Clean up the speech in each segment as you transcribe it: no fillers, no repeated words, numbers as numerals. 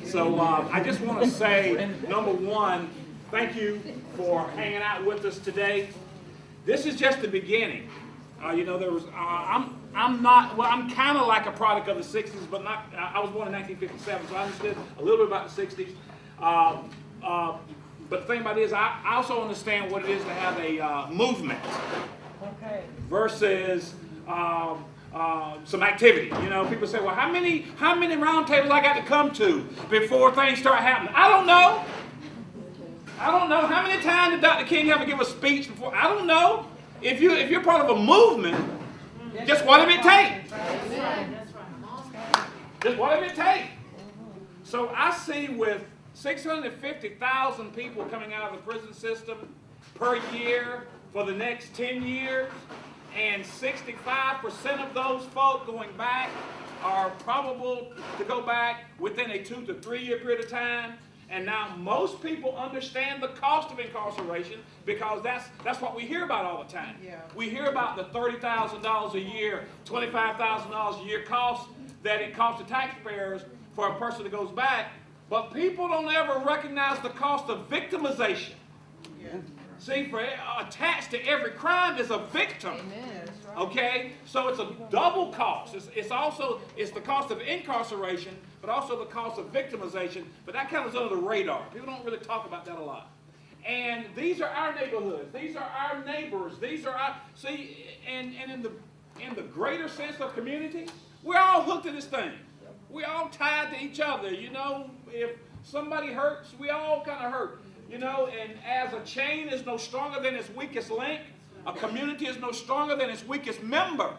So I just want to say, number one, thank you for hanging out with us today. This is just the beginning. There was I'm kind of like a product of the '60s, but not. I was born in 1957, so I understood a little bit about the '60s. But the thing about it is, I also understand what it is to have a movement versus some activity. People say, well, how many roundtables I got to come to before things start happening? I don't know. How many times did Dr. King have to give a speech before? I don't know. If you're part of a movement, just what did it take? Just what did it take? So I see with 650,000 people coming out of the prison system per year for the next 10 years, and 65% of those folk going back are probable to go back within a 2 to 3 year period of time. And now most people understand the cost of incarceration because that's what we hear about all the time. Yeah. We hear about the $30,000 a year, $25,000 a year cost that it costs the taxpayers for a person that goes back. But people don't ever recognize the cost of victimization. Yeah. See, attached to every crime is a victim. Amen. Okay, so it's a double cost. It's the cost of incarceration, but also the cost of victimization. But that kind of is under the radar. People don't really talk about that a lot. And these are our neighborhoods. These are our neighbors. These are our and in the greater sense of community, we're all hooked to this thing. We're all tied to each other. If somebody hurts, we all kind of hurt. And as a chain is no stronger than its weakest link, a community is no stronger than its weakest member.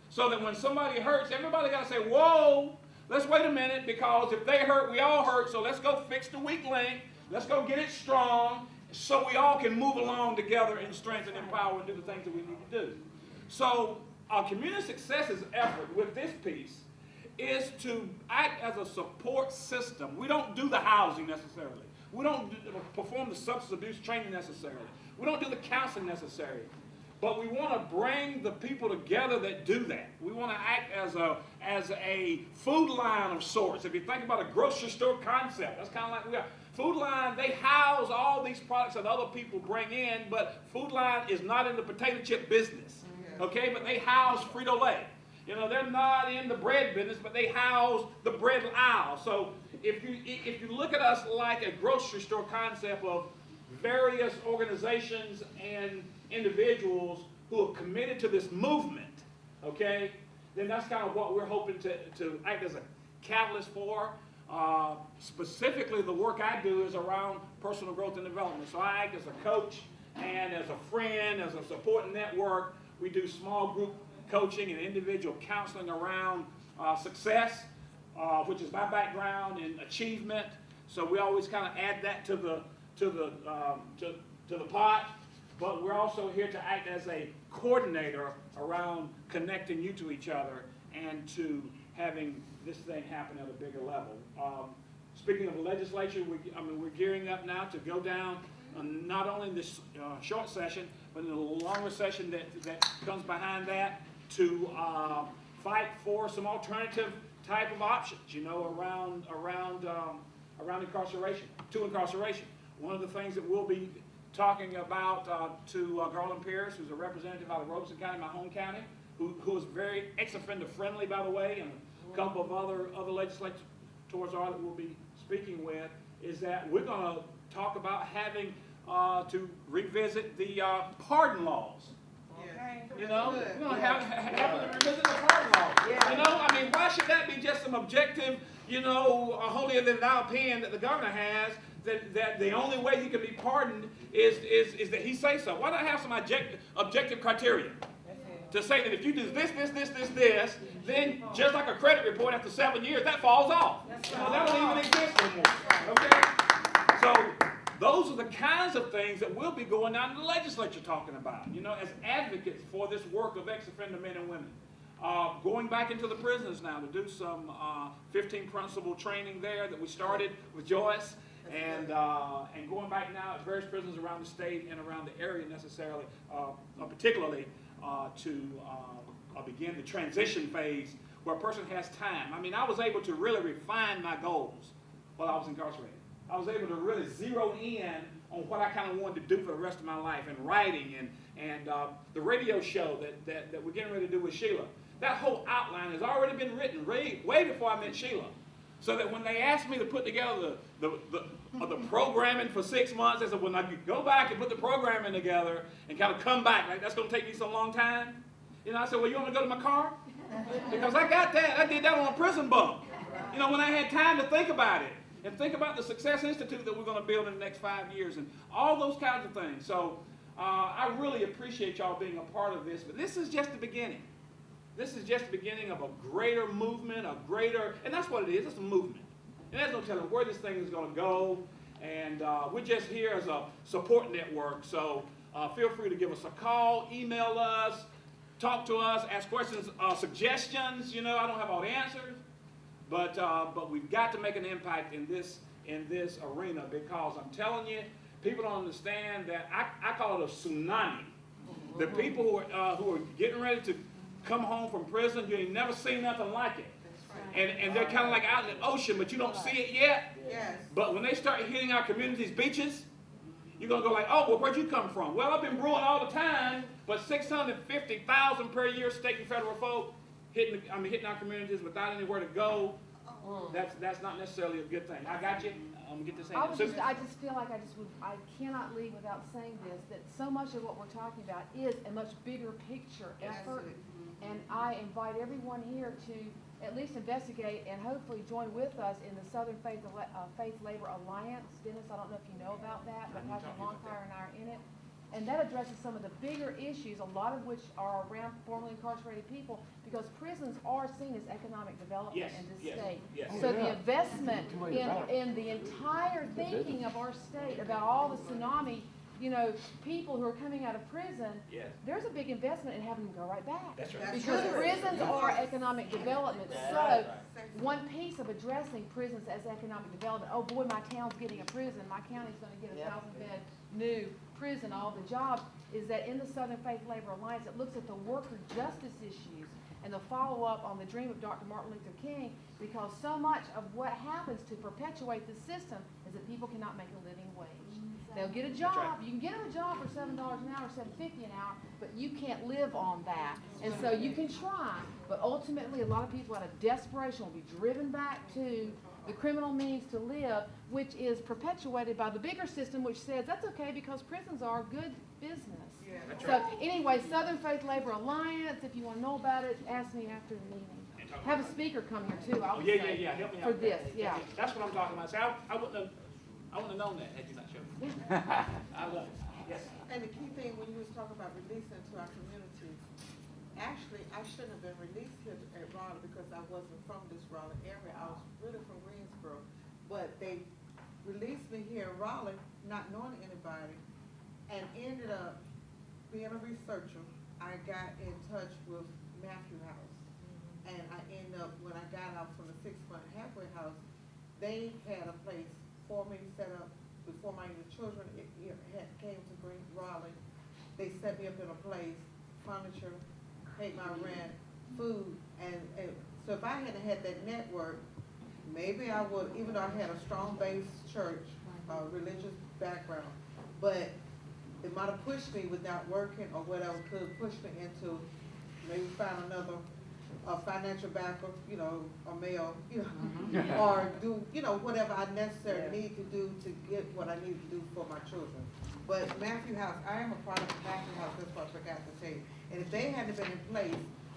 So that when somebody hurts, everybody got to say, whoa, let's wait a minute, because if they hurt, we all hurt, so let's go fix the weak link. Let's go get it strong so we all can move along together in strength and in power and do the things that we need to do. So our community successes effort with this piece is to act as a support system. We don't do the housing necessarily. We don't perform the substance abuse training necessarily. We don't do the counseling necessarily. But we want to bring the people together that do that. We want to act as a food line of sorts. If you think about a grocery store concept, that's kind of like we are. Food line, they house all these products that other people bring in, but Food Line is not in the potato chip business. Okay, but they house Frito-Lay. They're not in the bread business, but they house the bread aisle. So if you look at us like a grocery store concept of various organizations and individuals who are committed to this movement, okay, then that's kind of what we're hoping to act as a catalyst for. Specifically, the work I do is around personal growth and development. So I act as a coach and as a friend, as a support network. We do small group coaching and individual counseling around success, which is my background in achievement. So we always kind of add that to the pot. But we're also here to act as a coordinator around connecting you to each other and to having this thing happen at a bigger level. Speaking of the legislature, we're gearing up now to go down not only in this short session, but in the longer session that comes behind that, to fight for some alternative type of options, around incarceration, to incarceration. One of the things that we'll be talking about to Garland Pierce, who's a representative out of Robeson County, my home county, who is very ex-offender friendly, by the way, and a couple of other legislators that we'll be speaking with, is that we're going to talk about having to revisit the pardon laws. We're going to have to revisit the pardon laws. Why should that be just some objective, holier than thou opinion that the governor has, that the only way you can be pardoned is that he say so? Why not have some objective criteria to say that if you do this, then just like a credit report after 7 years, that falls off. That don't even exist anymore. Okay? So those are the kinds of things that we'll be going down to the legislature talking about, as advocates for this work of ex-offender men and women. Going back into the prisons now to do some 15 principle training there that we started with Joyce, and going back now at various prisons around the state and around the area necessarily, particularly to begin the transition phase where a person has time. I was able to really refine my goals while I was incarcerated. I was able to really zero in on what I kind of wanted to do for the rest of my life, and writing and the radio show that we're getting ready to do with Sheila. That whole outline has already been written way before I met Sheila. So that when they asked me to put together the programming for 6 months, they said, well, now you go back and put the programming together and kind of come back. Like, that's going to take me so long time. You know, I said, well, you want to go to my car? Because I got that. I did that on a prison bump. You know, when I had time to think about it. And think about the Success Institute that we're going to build in the next 5 years and all those kinds of things. So I really appreciate y'all being a part of this. But this is just the beginning. This is just the beginning of a greater movement, and that's what it is. It's a movement. And there's no telling where this thing is going to go. And we're just here as a support network. So feel free to give us a call, email us, talk to us, ask questions, suggestions. You know, I don't have all the answers. But we've got to make an impact in this arena, because I'm telling you, people don't understand that I call it a tsunami. The people who are getting ready to come home from prison, you ain't never seen nothing like it. And they're kind of like out in the ocean, but you don't see it yet. Yes. But when they start hitting our community's beaches, you're going to go like, oh, well, where'd you come from? Well, I've been brewing all the time, but 650,000 per year state and federal folk hitting our communities without anywhere to go. That's not necessarily a good thing. I got you. I'm gonna get this. I just feel like I cannot leave without saying this, that so much of what we're talking about is a much bigger picture effort. And I invite everyone here to at least investigate and hopefully join with us in the Southern Faith Labor Alliance. Dennis, I don't know if you know about that, but Pastor Longfire and I are in it. And that addresses some of the bigger issues, a lot of which are around formerly incarcerated people, because prisons are seen as economic development in this state. Yes. So the investment in the entire thinking of our state about all the tsunami, you know, people who are coming out of prison, there's a big investment in having them go right back. That's right. Because prisons are economic development. So one piece of addressing prisons as economic development, oh boy, my town's getting a prison, my county's going to get a 1,000-bed new prison, all the jobs, is that in the Southern Faith Labor Alliance, it looks at the worker justice issues and the follow-up on the dream of Dr. Martin Luther King, because so much of what happens to perpetuate the system is that people cannot make a living wage. They'll get a job. Right. You can get them a job for $7 an hour, $7.50 an hour, but you can't live on that. And so you can try, but ultimately a lot of people out of desperation will be driven back to the criminal means to live, which is perpetuated by the bigger system, which says that's okay because prisons are good business. Yeah. So anyway, Southern Faith Labor Alliance, if you want to know about it, ask me after the meeting. Have a speaker come here too, I would say. Help me out for this, yeah. That's what I'm talking about. See, I wouldn't have known that had you not shown me. I love it. Yes. And the key thing when you was talking about releasing to our community, actually, I shouldn't have been released here at Raleigh because I wasn't from this Raleigh area. I was really from Greensboro. But they released me here in Raleigh, not knowing anybody, and ended up being a researcher. I got in touch with Matthew House. And I ended up, when I got out from the 6-month halfway house, they had a place for me set up before my children came to Raleigh. They set me up in a place, furniture, paid my rent, food, and so if I hadn't had that network, maybe I would, even though I had a strong base church, religious background, but it might have pushed me without working or whatever could push me into maybe find another financial backer, you know, a male, you know, or do, you know, whatever I necessarily need to do to get what I need to do for my children. But Matthew House, I am a product of Matthew House, that's what I forgot to say. And if they hadn't been in place,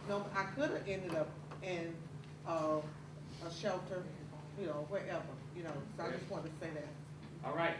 no, I could have ended up in a shelter, you know, wherever, you know, so I just wanted to say that. All right.